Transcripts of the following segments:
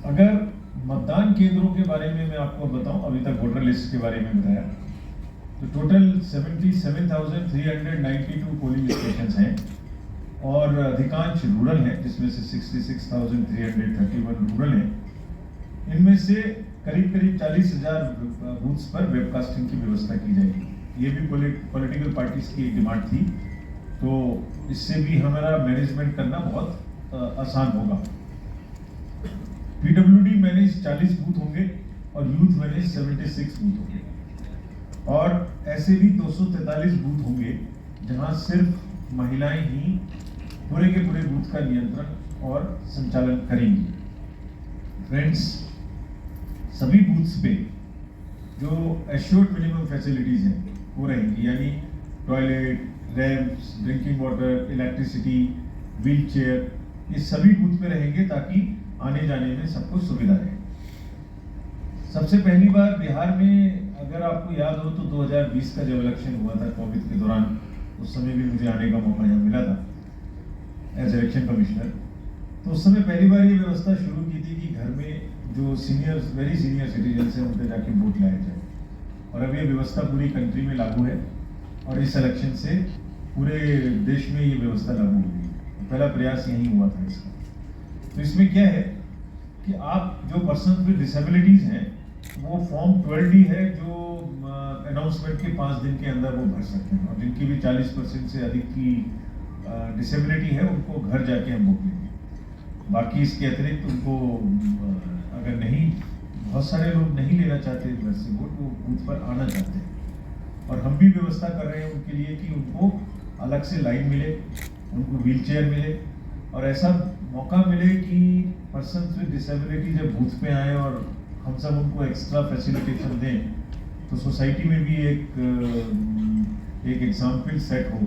अगर मतदान केंद्रों के बारे में मैं आपको बताऊं, अभी तक वोटर लिस्ट के बारे में बताया, तो टोटल 77,392 पोलिंग स्टेशंस हैं और अधिकांश रूरल हैं, जिसमें से 66,331 रूरल हैं। इनमें से करीब करीब 40,000 बूथ्स पर वेबकास्टिंग की व्यवस्था की जाएगी। ये भी पॉलिटिकल पार्टीज की एक डिमांड थी, तो इससे भी हमारा मैनेजमेंट करना बहुत आसान होगा। पीडब्ल्यूडी मैनेज 40 बूथ होंगे और यूथ मैनेज 76 बूथ होंगे, और ऐसे भी 243 बूथ होंगे जहां सिर्फ महिलाएं ही पूरे के पूरे बूथ का नियंत्रण और संचालन करेंगी। फ्रेंड्स, सभी बूथ्स पे जो एश्योर्ड मिनिमम फैसिलिटीज हैं वो रहेंगी, यानी toilet, ramps, drinking water, electricity, wheel chair, ये सभी बूथ पे रहेंगे ताकि आने जाने में सबको सुविधा रहे। सबसे पहली बार बिहार में, अगर आपको याद हो तो 2020 का जब इलेक्शन हुआ था कोविड के दौरान, उस समय भी मुझे आने का मौका यहाँ मिला था एज इलेक्शन कमिश्नर। तो उस समय पहली बार ये व्यवस्था शुरू की थी कि घर में जो वेरी सीनियर सिटीजन्स हैं उनके जाके वोट लाया जाए, और अब ये व्यवस्था पूरी कंट्री में लागू है और इस इलेक्शन से पूरे देश में ये व्यवस्था लागू होगी। पहला प्रयास यही हुआ था इसका। तो इसमें क्या है कि आप जो पर्सन विद डिसेबिलिटीज हैं वो फॉर्म 12D है जो अनाउंसमेंट के 5 दिन के अंदर वो भर सकते हैं, और जिनकी भी 40% से अधिक की डिसेबिलिटी है उनको घर जाके हम वोट लेंगे। बाकी इसके अतिरिक्त उनको अगर नहीं, बहुत सारे लोग नहीं लेना चाहते घर से वोट, वो बूथ पर आना चाहते हैं, और हम भी व्यवस्था कर रहे हैं उनके लिए कि उनको अलग से लाइन मिले, उनको व्हील चेयर मिले, और ऐसा मौका मिले कि पर्सन विद डिसेबिलिटी जब बूथ पे आए और हम सब उनको एक्स्ट्रा फैसिलिटेशन दें, तो सोसाइटी में भी एक एग्जाम्पल सेट हो।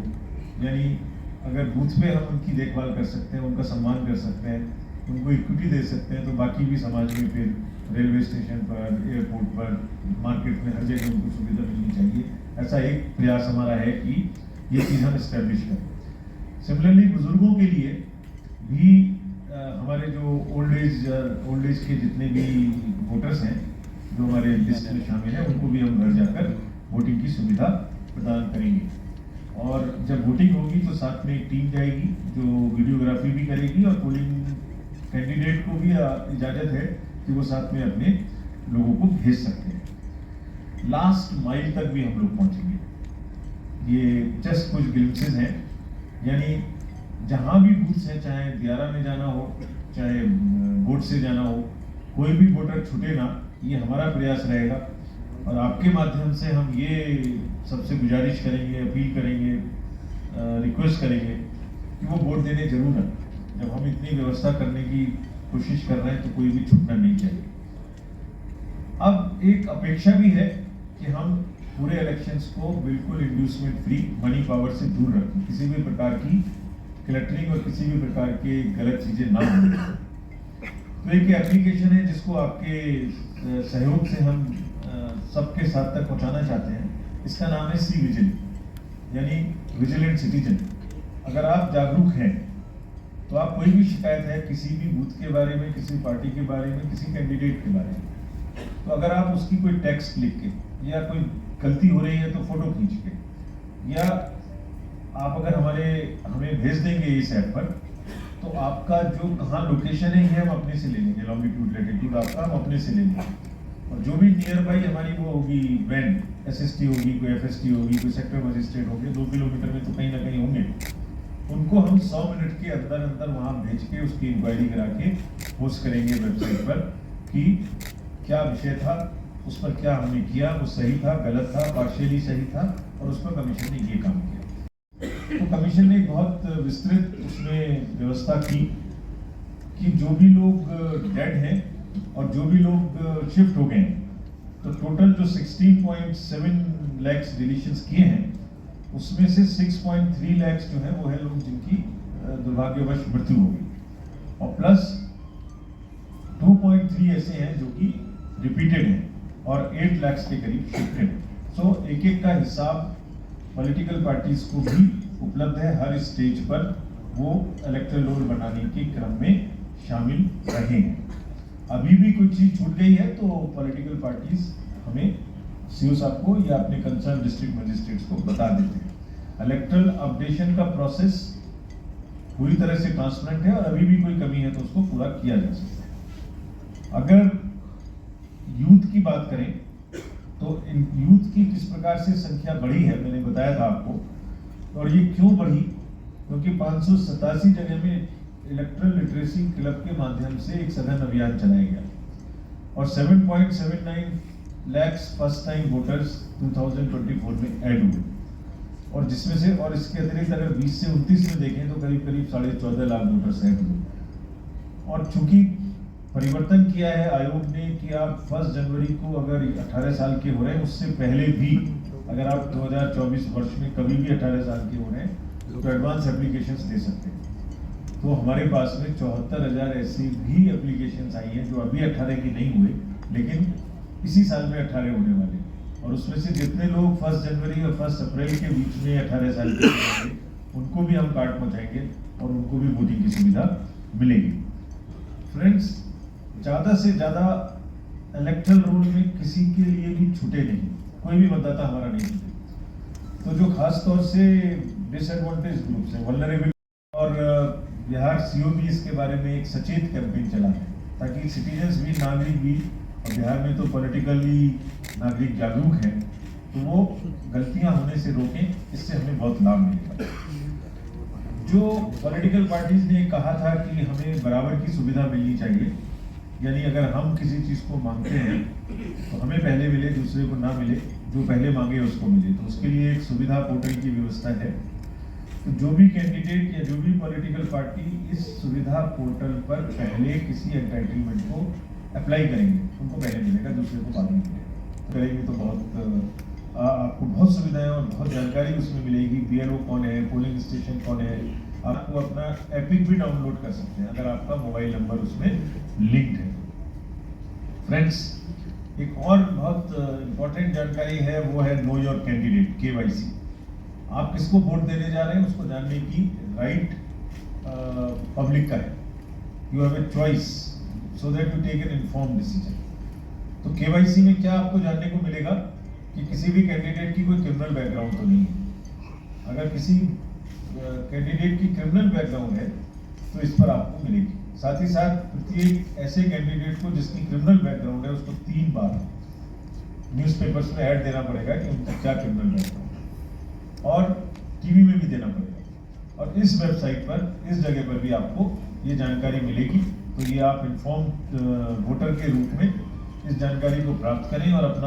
यानी अगर बूथ पे हम उनकी देखभाल कर सकते हैं, उनका सम्मान कर सकते हैं, उनको इक्विटी दे सकते हैं, तो बाकी भी समाज में फिर रेलवे स्टेशन पर, एयरपोर्ट पर, मार्केट में, हर जगह उनको सुविधा मिलनी चाहिए। ऐसा एक प्रयास हमारा है कि ये चीज़ हम इस्टेब्लिश करें। सिमिलरली बुजुर्गों के लिए भी हमारे जो ओल्ड एज के जितने भी वोटर्स हैं जो हमारे लिस्ट में शामिल हैं, उनको भी हम घर जाकर वोटिंग की सुविधा प्रदान करेंगे। और जब वोटिंग होगी तो साथ में एक टीम जाएगी जो वीडियोग्राफी भी करेगी, और पोलिंग कैंडिडेट को भी इजाजत है कि वो साथ में अपने लोगों को भेज सकते हैं। लास्ट माइल तक भी हम लोग पहुंचेंगे। ये जस्ट कुछ ग्लिम्पसेस हैं, यानी जहां भी बूथ्स हैं, चाहे दियारा में जाना हो, चाहे बोट से जाना हो, कोई भी वोटर छूटे ना, ये हमारा प्रयास रहेगा। और आपके माध्यम से हम ये सबसे गुजारिश करेंगे, अपील करेंगे, रिक्वेस्ट करेंगे कि वो वोट देने जरूर आए। जब हम इतनी व्यवस्था करने की कोशिश कर रहे हैं तो कोई भी छूटना नहीं चाहिए। अब एक अपेक्षा भी है कि हम पूरे इलेक्शंस को बिल्कुल इंड्यूसमेंट फ्री, मनी पावर से दूर रखें, किसी भी प्रकार की क्लटरिंग और किसी भी प्रकार के गलत चीजें ना हो। तो एक एप्लीकेशन है जिसको आपके सहयोग से हम सबके साथ तक पहुंचाना चाहते हैं। इसका नाम है सी विजिल, यानी विजिलेंट सिटीजन। अगर आप जागरूक हैं तो आप कोई भी शिकायत है किसी भी बूथ के बारे में, किसी पार्टी के बारे में, किसी कैंडिडेट के बारे में, तो अगर आप उसकी कोई टेक्स्ट लिख के, या कोई गलती हो रही है तो फोटो खींच के, या आप अगर हमें भेज देंगे इस ऐप पर, तो आपका जो कहाँ लोकेशन है ये हम अपने से ले लेंगे, लॉन्गिट्यूड लैटिट्यूड आपका हम अपने से ले लेंगे। और जो भी नियर बाई हमारी वो होगी वैन, एसएसटी होगी, कोई एफएसटी होगी, कोई सेक्टर मजिस्ट्रेट होंगे, 2 किलोमीटर में तो कहीं ना कहीं होंगे, उनको हम 100 मिनट के अंदर अंदर वहाँ भेज के उसकी इंक्वायरी करा के पोस्ट करेंगे वेबसाइट पर कि क्या विषय था, उस पर क्या हमने किया, वो सही था, गलत था, पार्शियली सही था, और उस पर कमीशन ने ये काम किया। तो कमीशन ने बहुत विस्तृत उसमें व्यवस्था की कि जो भी लोग डेड हैं और जो भी लोग शिफ्ट हो गए हैं, तो टोटल जो 16.7 लाख डिलीशंस किए हैं, उसमें से 6.3 लाख जो है वो है लोग जिनकी दुर्भाग्यवश मृत्यु हो गई, और प्लस 2.3 ऐसे हैं जो कि रिपीटेड हैं, और 8 लाख के करीब शिफ्टेड हैं। सो एक एक का हिसाब पॉलिटिकल पार्टीज को भी उपलब्ध है, हर स्टेज पर वो इलेक्टोरल रोल बनाने के क्रम में शामिल रहे हैं। अभी भी कोई चीज छूट गई है तो पॉलिटिकल पार्टीज हमें सीओ साहब को या अपने कंसर्न डिस्ट्रिक्ट मजिस्ट्रेट्स को बता देते हैं। इलेक्ट्रल अपडेशन का प्रोसेस पूरी तरह से ट्रांसपेरेंट है और अभी भी कोई कमी है तो उसको पूरा किया जा सकता है। अगर यूथ की बात करें तो इन यूथ की किस प्रकार से संख्या बढ़ी है मैंने बताया था आपको, और ये क्यों बढ़ी, क्योंकि 587 जगह में इलेक्ट्रल लिटरेसी क्लब के माध्यम से एक सघन अभियान चलाया गया और 7.79 लाख फर्स्ट टाइम वोटर्स 2024 में ऐड हुए, और जिसमें से और इसके अतिरिक्त अगर 20 से 29 में देखें तो करीब करीब 14.5 लाख वोटर्स ऐड हुए। और चूंकि परिवर्तन किया है आयोग ने कि आप 1 जनवरी को अगर 18 साल के हो रहे हैं, उससे पहले भी अगर आप 2024 वर्ष में कभी भी 18 साल के हो रहे हैं तो एडवांस एप्लीकेशंस दे सकते हैं। तो हमारे पास में 74,000 ऐसी भी एप्लीकेशंस आई हैं जो अभी 18 की नहीं हुए लेकिन इसी साल में 18 होने वाले, और उसमें से जितने लोग 1 जनवरी और 1 अप्रैल के बीच में 18 साल के होंगे उनको भी हम कार्ड पहुंचाएंगे और उनको भी वोटिंग की सुविधा मिलेगी। फ्रेंड्स, ज़्यादा से ज़्यादा इलेक्ट्रल रोल में किसी के लिए भी छूटे नहीं, कोई भी मतदाता हमारा नहीं छूटे। तो जो खास तौर से डिसएडवांटेज ग्रुप्स हैं, वल्नरेबल, और बिहार सीओ भी इसके बारे में एक सचेत कैंपेन चला है ताकि सिटीजन्स भी, नागरिक भी, और बिहार में तो पॉलिटिकली नागरिक जागरूक हैं तो वो गलतियां होने से रोकें, इससे हमें बहुत लाभ मिलेगा। जो पॉलिटिकल पार्टीज ने कहा था कि हमें बराबर की सुविधा मिलनी चाहिए, यानी अगर हम किसी चीज़ को मांगते हैं तो हमें पहले मिले, दूसरे को ना मिले, जो पहले मांगे उसको मिले, तो उसके लिए एक सुविधा पोर्टल की व्यवस्था है। तो जो भी कैंडिडेट या जो भी पॉलिटिकल पार्टी इस सुविधा पोर्टल पर पहले किसी एंटाइटलमेंट को अप्लाई करेंगे उनको पहले मिलेगा, दूसरे को बाद में मिलेगा। करेंगे तो बहुत आपको बहुत सुविधाएं और बहुत जानकारी उसमें मिलेगी। बीएलओ कौन है, पोलिंग स्टेशन कौन है, आपको अपना एपिक भी डाउनलोड कर सकते हैं अगर आपका मोबाइल नंबर उसमें लिंक्ड है। फ्रेंड्स, एक और बहुत इंपॉर्टेंट जानकारी है, वो है नो योर कैंडिडेट, KYC। आप किसको वोट देने जा रहे हैं उसको जानने की राइट पब्लिक का है। You have a choice so that you take an informed decision. तो KYC में क्या आपको जानने को मिलेगा कि किसी भी कैंडिडेट की कोई क्रिमिनल बैकग्राउंड तो नहीं है। अगर किसी कैंडिडेट की क्रिमिनल बैकग्राउंड है तो इस पर आपको मिलेगी। साथ ही साथ प्रत्येक ऐसे कैंडिडेट को जिसकी क्रिमिनल बैकग्राउंड है उसको 3 बार न्यूज़पेपर्स में ऐड देना पड़ेगा कि उनका क्या क्रिमिनल बैकग्राउंड, और टीवी में भी देना पड़ेगा, और इस वेबसाइट पर, इस जगह पर भी आपको ये जानकारी मिलेगी। तो ये आप इन्फॉर्म्ड वोटर के रूप में इस जानकारी को प्राप्त करें और अपना